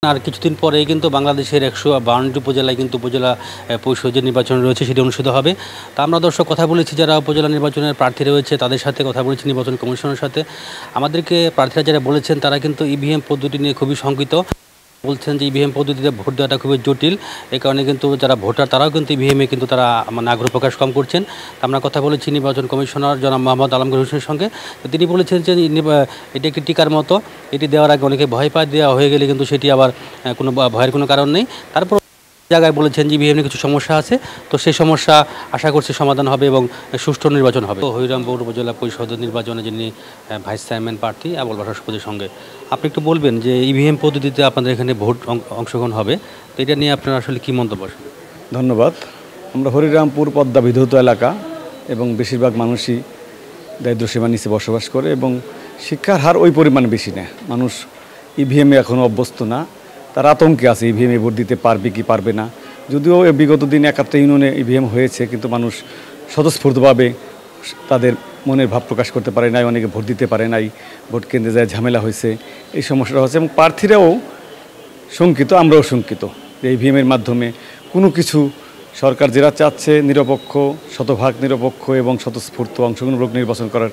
আর কিছুদিন পরেই কিন্তু বাংলাদেশের ১৫২টি উপজেলায় কিন্তু উপজেলা পরিষদের নির্বাচন রয়েছে, সেটি অনুষ্ঠিত হবে। তা আমরা দর্শক কথা বলেছি যারা উপজেলা নির্বাচনের প্রার্থী রয়েছে তাদের সাথে কথা বলেছি, নির্বাচন কমিশনের সাথে। আমাদেরকে প্রার্থীরা যারা বলেছেন তারা কিন্তু ইভিএম পদ্ধতি নিয়ে খুবই শঙ্কিত। বলছেন যে ইভিএম পদ্ধতিতে ভোট দেওয়াটা খুবই জটিল, এই কারণে কিন্তু যারা ভোটার তারাও কিন্তু ইভিএমে কিন্তু তারা আগ্রহ প্রকাশ কম করছেন। আমরা কথা বলেছি নির্বাচন কমিশনার জনাব মোহাম্মদ আলমগীর হোসেনের সঙ্গে। তিনি বলেছেন যে এটি একটি টিকার মতো, এটি দেওয়ার আগে অনেকে ভয় পায়, দেওয়া হয়ে গেলে কিন্তু সেটি আবার কোনো ভয়ের কোনো কারণ নেই। তারপর জায়গায় বলেছেন যে ইভিএমে কিছু সমস্যা আছে, তো সেই সমস্যা আশা করছি সমাধান হবে এবং সুষ্ঠু নির্বাচন হবে। হরিরামপুর উপজেলা পরিষদের নির্বাচনে যিনি ভাইস চেয়ারম্যান প্রার্থী আবুল বাশার সবুজের সঙ্গে আপনি একটু বলবেন যে ইভিএম পদ্ধতিতে আপনাদের এখানে ভোট অংশগ্রহণ হবে, তো এটা নিয়ে আপনারা আসলে কী মন্তব্য? ধন্যবাদ। আমরা হরিরামপুর পদ্মা বিধৌত এলাকা এবং বেশিরভাগ মানুষই দারিদ্র্যসীমার নিচে বসবাস করে এবং শিক্ষার হার ওই পরিমাণে বেশি না। মানুষ ইভিএমে এখনও অভ্যস্ত না, তারা আতঙ্কে আছে ইভিএমে ভোট দিতে পারবে কি পারবে না। যদিও বিগত দিনে 71 ইউনিয়নে ইভিএম হয়েছে, কিন্তু মানুষ স্বতঃস্ফূর্তভাবে তাদের মনের ভাব প্রকাশ করতে পারে নাই, অনেকে ভোট দিতে পারে নাই, ভোট কেন্দ্রে যায় ঝামেলা হয়েছে, এই সমস্যাটা হচ্ছে। এবং প্রার্থীরাও শঙ্কিত, আমরাও শঙ্কিত যে ইভিএমের মাধ্যমে কোনো কিছু সরকার যেটা চাচ্ছে নিরপেক্ষ, শতভাগ নিরপেক্ষ এবং স্বতঃস্ফূর্ত অংশগ্রহণমূলক নির্বাচন করার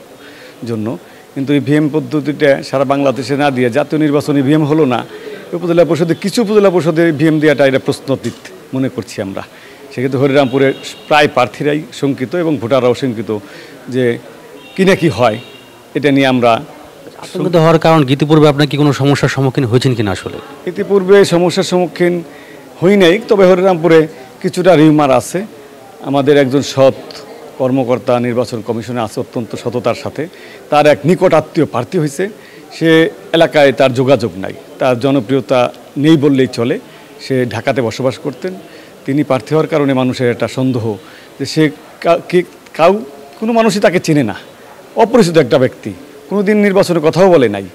জন্য, কিন্তু ইভিএম পদ্ধতিটা সারা বাংলাদেশে না দিয়ে জাতীয় নির্বাচন ইভিএম হলো না, উপজেলা পরিষদে কিছু উপজেলা পরিষদে ইভিএম দেওয়াটা এটা প্রশ্নতীত মনে করছি আমরা। সেক্ষেত্রে হরিরামপুরের প্রায় প্রার্থীরাই শঙ্কিত এবং ভোটাররাও শঙ্কিত যে কি না কি হয়, এটা নিয়ে আমরা আতঙ্কিত হওয়ার কারণ ইতিপূর্বে আপনার কি কোনো সমস্যার সম্মুখীন হয়েছেন কিনা? আসলে ইতিপূর্বে সমস্যার সম্মুখীন হই নাই, তবে হরিরামপুরে কিছুটা রিউমার আছে। আমাদের একজন সৎ কর্মকর্তা নির্বাচন কমিশনে আছে, অত্যন্ত সততার সাথে, তার এক নিকট আত্মীয় প্রার্থী হয়েছে, সে এলাকায় তার যোগাযোগ নাই, তার জনপ্রিয়তা নেই বললেই চলে। সে ঢাকাতে বসবাস করতেন, তিনি প্রার্থী হওয়ার কারণে মানুষের একটা সন্দেহ যে সে কোনো মানুষই তাকে চেনে না, অপরিচিত একটা ব্যক্তি, কোনো দিন নির্বাচনে কথাও বলে নাই,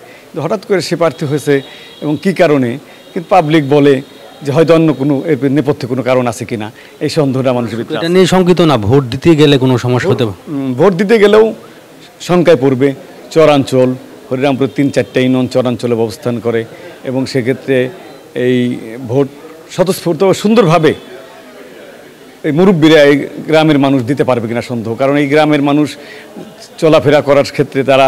হঠাৎ করে সে প্রার্থী হয়েছে এবং কি কারণে, কিন্তু পাবলিক বলে যে হয়তো অন্য কোনো এর নেপথ্যে কোনো কারণ আছে কিনা, এই সন্দেহটা মানুষের ভিতরে। এটা নিয়ে শঙ্কিত না ভোট দিতে গেলে কোনো সমস্যা হতে? ভোট দিতে গেলেও শঙ্কায় পড়বে। চরাঞ্চল, হরিরামপুর 3-4টা ইউনিয়ন চরাঞ্চলে অবস্থান করে এবং সেক্ষেত্রে এই ভোট স্বতঃস্ফূর্ত সুন্দরভাবে এই মুরব্বীরা এই গ্রামের মানুষ দিতে পারবে কিনা সন্দেহ। কারণ এই গ্রামের মানুষ চলাফেরা করার ক্ষেত্রে তারা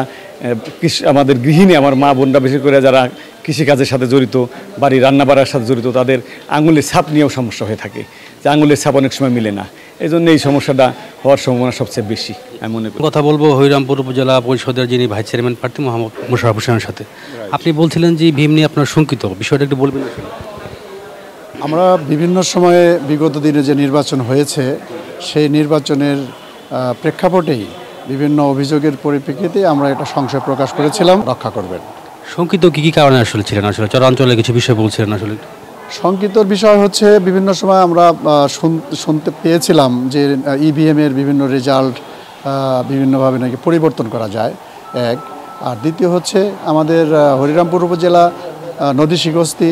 আমাদের গৃহিণী, আমার মা বোনরা বিশেষ করে যারা কৃষিকাজের সাথে জড়িত, বাড়ি রান্নাবাড়ার সাথে জড়িত, তাদের আঙুলের ছাপ নিয়েও সমস্যা হয়ে থাকে, যে আঙুলের ছাপ অনেক সময় মিলে না, এই জন্য এই সমস্যাটা হওয়ার সম্ভাবনা সবচেয়ে বেশি। আমি মনে করি কথা বলবো হরিরামপুর উপজেলা পরিষদের যিনি ভাইস চেয়ারম্যান প্রার্থী মোহাম্মদ মোশাররফ হোসেনের সাথে। আপনি বলছিলেন যে ইভিএম নিয়ে আপনার শঙ্কিত, বিষয়টা একটু বলবেন? আমরা বিভিন্ন সময়ে বিগত দিনে যে নির্বাচন হয়েছে সেই নির্বাচনের প্রেক্ষাপটেই বিভিন্ন অভিযোগের পরিপ্রেক্ষিতে আমরা এটা সংশয় প্রকাশ করেছিলাম। রক্ষা করবেন। শঙ্কিত কী কারণে আসলে ছিলেন? আসলে চরাঞ্চলে কিছু বিষয় বলছিলেন। আসলে শঙ্কিতর বিষয় হচ্ছে বিভিন্ন সময় আমরা শুনতে পেয়েছিলাম যে ইভিএমের বিভিন্ন রেজাল্ট বিভিন্নভাবে নাকি পরিবর্তন করা যায়, এক। আর দ্বিতীয় হচ্ছে আমাদের হরিরামপুর উপজেলা নদী শিকস্তি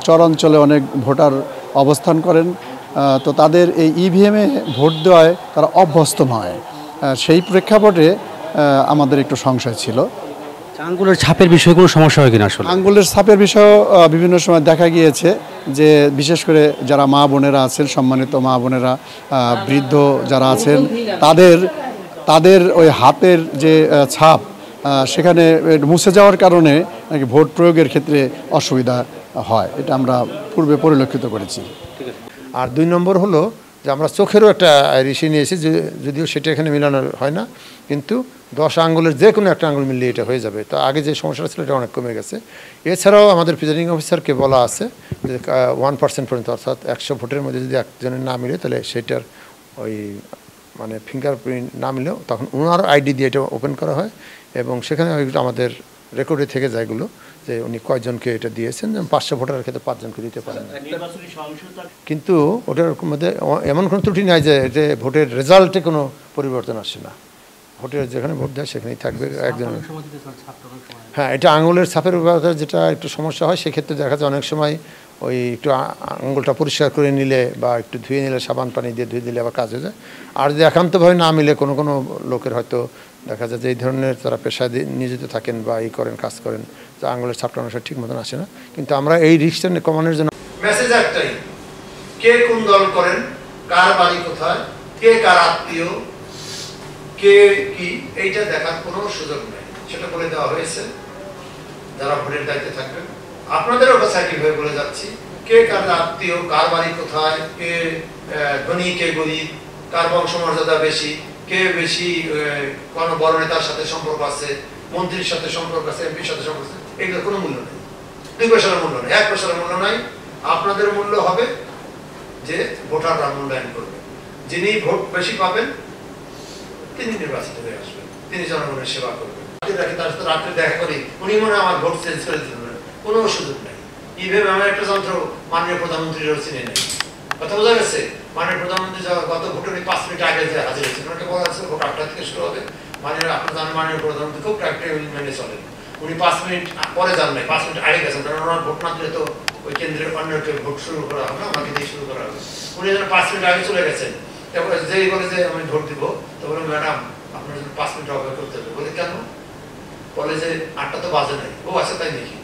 চরাঞ্চলে অনেক ভোটার অবস্থান করেন, তো তাদের এই ইভিএমে ভোট দেওয়ায় তারা অভ্যস্ত নয়। সেই প্রেক্ষাপটে আমাদের একটু সংশয় ছিল। আঙ্গুলের ছাপের বিষয়ে কোনো সমস্যা হয় কিনা? আসলে আঙ্গুলের ছাপের বিষয়েও বিভিন্ন সময় দেখা গিয়েছে যে বিশেষ করে যারা মা বোনেরা আছেন, সম্মানিত মা বোনেরা, বৃদ্ধ যারা আছেন, তাদের ওই হাতের যে ছাপ সেখানে মুছে যাওয়ার কারণে নাকি ভোট প্রয়োগের ক্ষেত্রে অসুবিধা হয়, এটা আমরা পূর্বে পরিলক্ষিত করেছি। আর 2 নম্বর হলো যে আমরা চোখেরও একটা ঋষি নিয়েছি, যদিও সেটা এখানে মিলানো হয় না, কিন্তু 10 আঙ্গুলের যে কোনো একটা আঙ্গুল মিলিয়ে এটা হয়ে যাবে। তো আগে যে সমস্যাটা ছিল এটা অনেক কমে গেছে। এছাড়াও আমাদের প্রিজাইডিং অফিসারকে বলা আছে যে 1% পর্যন্ত, অর্থাৎ 100 ভোটের মধ্যে যদি একজনের না মিলে তাহলে সেটার ওই মানে ফিঙ্গারপ্রিন্ট না মিলেও তখন ওনার আইডি দিয়ে এটা ওপেন করা হয় এবং সেখানে আমাদের রেকর্ডে থেকে যায় এগুলো যে উনি কয়জনকে এটা দিয়েছেন। যেমন 500 ভোটারের ক্ষেত্রে 5 জনকে দিতে পারেন, কিন্তু ওটার মধ্যে এমন কোনো ত্রুটি নাই যে ভোটের রেজাল্টে কোনো পরিবর্তন আসে না। ভোটের যেখানে ভোট দেয় সেখানেই থাকবে একজন। হ্যাঁ, এটা আঙুলের ছাপের ব্যাপারে যেটা একটু সমস্যা হয়, সেক্ষেত্রে দেখা যায় অনেক সময় ওই একটু আঙুলটা পরিষ্কার করে নিলে বা একটু ধুয়ে নিলে, সাবান পানি দিয়ে ধুয়ে দিলে আবার কাজ হয়ে যায়। আর যদি একান্তভাবে না মিলে কোনো লোকের হয়তো দেখা যায় যে এই ধরনের তারা পেশায় নিয়োজিত থাকেন বা করেন, কাজ করেন, যে আঙুলের ছাপটা অনেক ঠিক মতন আসে না, কিন্তু আমরা এই রিস্কটা কমানোর জন্য মেসেজ একটাই, কে কোন দল করেন, কার বাড়ি কোথায়, কে কার আত্মীয়, কে কি, এইটা দেখার কোনো সুযোগ নেই। সেটা বলে দেওয়া হয়েছে যারা ভোটের দায়িত্বে থাকবেন। আপনাদেরও কথা কিভাবে বলে যাচ্ছি, কে কার আত্মীয়, কার বাড়ি কোথায়, কে ধনী কে গরিব, কার বংশমর্যাদা বেশি, কে বেশি কোনো বড় নেতার সাথে সম্পর্ক আছে, মন্ত্রীর সাথে সম্পর্ক আছে, এমপির সাথে সম্পর্ক আছে, এগুলোর কোনো মূল্য নেই। 2 পয়সার মূল্য নেই, 1 পয়সার মূল্য নাই। আপনাদের মূল্য হবে যে ভোটাররা মূল্যায়ন করবে। যিনি ভোট বেশি পাবেন তিনি নির্বাচিত হয়ে আসবেন, তিনি জনগণের সেবা করবেন। তার সাথে রাত্রে দেখা করি, উনি মনে হয় আমার ভোট চেঞ্জ করে দিলেন, কোনো সুযোগ নেই। ইভিএম আমার একটা যন্ত্র মাননীয় প্রধানমন্ত্রীরও চিনে নেই। কথা বোঝা গেছে? মাননীয় প্রধানমন্ত্রী গত ভোটের 5 মিনিট আগে যে হাজির হয়েছেন, ওনাকে বলা হচ্ছে ভোট 8টা থেকে শুরু হবে। মাননীয় আপনার জানেন মাননীয় প্রধানমন্ত্রী খুব টাইম মেনে চলেন। উনি 5 মিনিট পরে যান নাই, 5 মিনিট আগে গেছেন, কারণ ওনার ভোট না দিলে তো ওই কেন্দ্রের অন্যকে ভোট শুরু করা হবে না, আমাকে দিয়ে শুরু করা হবে। উনি যেন 5 মিনিট আগে চলে গেছেন। তারপরে যেই বলে যে আমি ভোট দিব, তো বলে ম্যাডাম আপনার জন্য 5 মিনিট অপেক্ষা করতে হবে। বলে কেন? বলে যে 8টা তো বাজে নাই। ও আচ্ছা তাই দেখি।